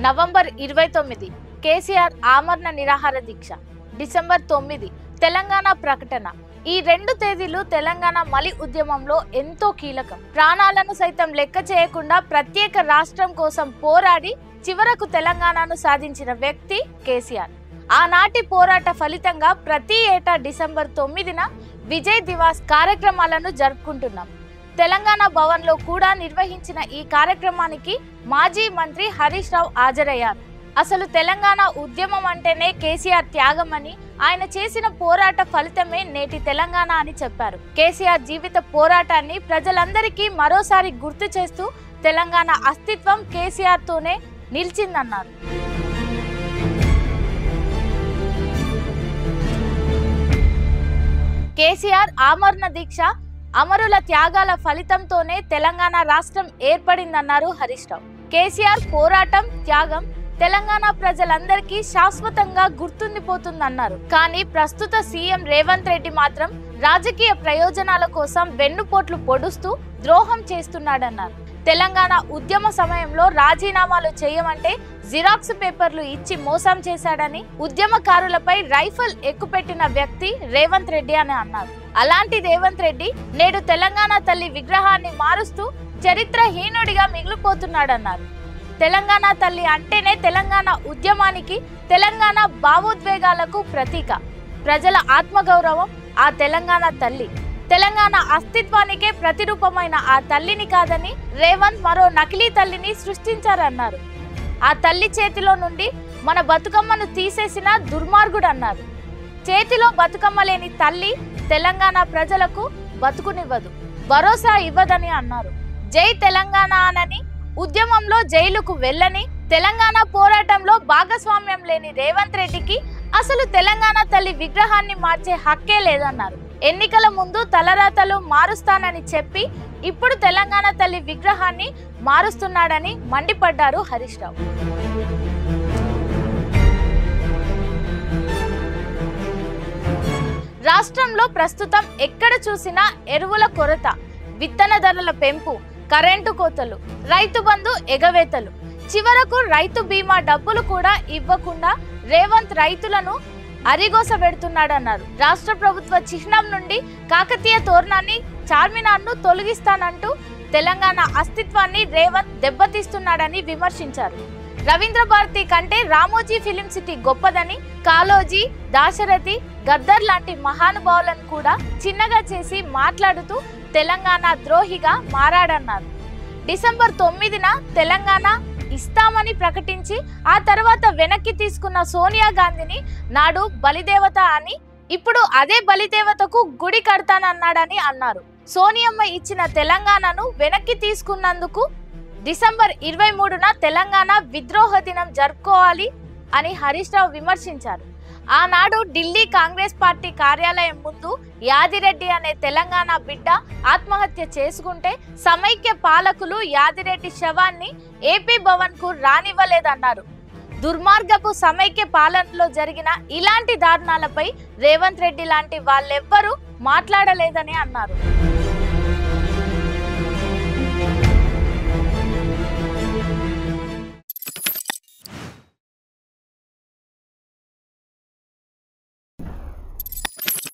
November 29 KCR ఆమరణ నిరాహార దీక్ష, December 9 Telangana ప్రకటన. ఈ రెండు తేదీలు తెలంగాణ మలి ఉద్యమంలో ఎంతో కీలకం. ప్రాణాలను సైతం లెక్క చేయకుండా ప్రత్యేక రాష్ట్రం కోసం పోరాడి చివరకు తెలంగాణను సాధించిన వ్యక్తి కేసీఆర్. ఆనాటి పోరాట ఫలితంగా ప్రతి ఏటా డిసెంబర్ 9న విజయ్ దివాస్ కార్యక్రమాలను జరుపుకుంటున్నాం. తెలంగాణ భవన్ లో కూడా నిర్వహించిన ఈ కార్యక్రమానికి మాజీ మంత్రి హరీష్ రావు హాజరయ్యారు. అసలు తెలంగాణ ఉద్యమం అంటేనే కేసీఆర్ త్యాగమని, ఆయన చేసిన పోరాట ఫలితమే నేటి తెలంగాణ అని చెప్పారు. కేసీఆర్ జీవిత పోరాటాన్ని ప్రజలందరికీ మరోసారి గుర్తు చేస్తూ తెలంగాణ అస్తిత్వం కేసీఆర్ తోనే నిలిచిందన్నారు. కేసీఆర్ ఆమరణ దీక్ష, అమరుల త్యాగాల ఫలితంతోనే తెలంగాణ రాష్ట్రం ఏర్పడిందన్నారు హరీష్ రావు. కేసీఆర్ పోరాటం, త్యాగం తెలంగాణ ప్రజలందరికీ శాశ్వతంగా గుర్తుండిపోతుందన్నారు. కానీ ప్రస్తుత సీఎం రేవంత్ రెడ్డి మాత్రం రాజకీయ ప్రయోజనాల కోసం వెన్నుపోట్లు పొడుస్తూ ద్రోహం చేస్తున్నాడన్నారు. తెలంగాణ ఉద్యమ సమయంలో రాజీనామాలు చేయమంటే జిరాక్స్ పేపర్లు ఇచ్చి మోసం చేశాడని, ఉద్యమకారులపై రైఫల్ ఎక్కుపెట్టిన వ్యక్తి రేవంత్ రెడ్డి అని అన్నారు. అలాంటి రేవంత్ రెడ్డి నేడు తెలంగాణ తల్లి విగ్రహాన్ని మారుస్తూ చరిత్రహీనుడిగా మిగిలిపోతున్నాడన్నారు. తెలంగాణ తల్లి అంటేనే తెలంగాణ ఉద్యమానికి, తెలంగాణ భావోద్వేగాలకు ప్రతీక. ప్రజల ఆత్మగౌరవం ఆ తెలంగాణ తల్లి. తెలంగాణ అస్తిత్వానికే ప్రతిరూపమైన ఆ తల్లిని కాదని రేవంత్ మరో నకిలీ తల్లిని సృష్టించారన్నారు. ఆ తల్లి చేతిలో నుండి మన బతుకమ్మను తీసేసిన దుర్మార్గుడు అన్నారు. చేతిలో బతుకమ్మ లేని తల్లి తెలంగాణ ప్రజలకు బతుకునివ్వదు, భరోసా ఇవ్వదని అన్నారు. జై తెలంగాణ అనని, ఉద్యమంలో జైలుకు వెళ్ళని, తెలంగాణ పోరాటంలో భాగస్వామ్యం లేని రేవంత్ రెడ్డికి అసలు తెలంగాణ తల్లి విగ్రహాన్ని మార్చే హక్కే లేదన్నారు. ఎన్నికల ముందు తలరాతలు మారుస్తానని చెప్పి ఇప్పుడు తెలంగాణ తల్లి విగ్రహాన్ని మారుస్తున్నాడని మండిపడ్డారు హరీష్ రావు. రాష్ట్రంలో ప్రస్తుతం ఎక్కడ చూసినా ఎరువుల కొరత, విత్తన ధరల పెంపు, కరెంటు కోతలు, రైతు బంధు ఎగవేతలు, చివరకు రైతు బీమా డబ్బులు కూడా ఇవ్వకుండా రేవంత్ రైతులను అరిగోస పెడుతున్నాడన్నారు. రాష్ట్ర ప్రభుత్వ చిహ్నం నుండి కాకతీయ తోరణాన్ని, చార్మినార్ను తొలగిస్తానంటూ తెలంగాణ అస్తిత్వాన్ని రేవంత్ దెబ్బతీస్తున్నాడని విమర్శించారు. రవీంద్ర భారతి కంటే రామోజీ ఫిలిం సిటీ గొప్పదని, కాళోజీ, దాశరథి, గద్దర్ లాంటి మహానుభావులను కూడా చిన్నగా చేసి మాట్లాడుతూ తెలంగాణ ద్రోహిగా మారాడన్నారు. డిసెంబర్ 9న తెలంగాణ ఇస్తామని ప్రకటించి ఆ తర్వాత వెనక్కి తీసుకున్న సోనియా గాంధీని నాడు బలిదేవత అని, ఇప్పుడు అదే బలిదేవతకు గుడి కడతానన్నాడని అన్నారు. సోనియమ్మ ఇచ్చిన తెలంగాణను వెనక్కి తీసుకున్నందుకు డిసెంబర్ 23న తెలంగాణ విద్రోహ దినం జరుపుకోవాలి అని హరీష్ రావు విమర్శించారు. ఆనాడు ఢిల్లీ కాంగ్రెస్ పార్టీ కార్యాలయం ముందు యాదిరెడ్డి అనే తెలంగాణ బిడ్డ ఆత్మహత్య చేసుకుంటే సమైక్య పాలకులు యాదిరెడ్డి శవాన్ని ఏపీ భవన్ కు రానివ్వలేదన్నారు. దుర్మార్గపు సమైక్య పాలనలో జరిగిన ఇలాంటి దారుణాలపై రేవంత్ రెడ్డి లాంటి వాళ్ళెవ్వరూ మాట్లాడలేదని అన్నారు.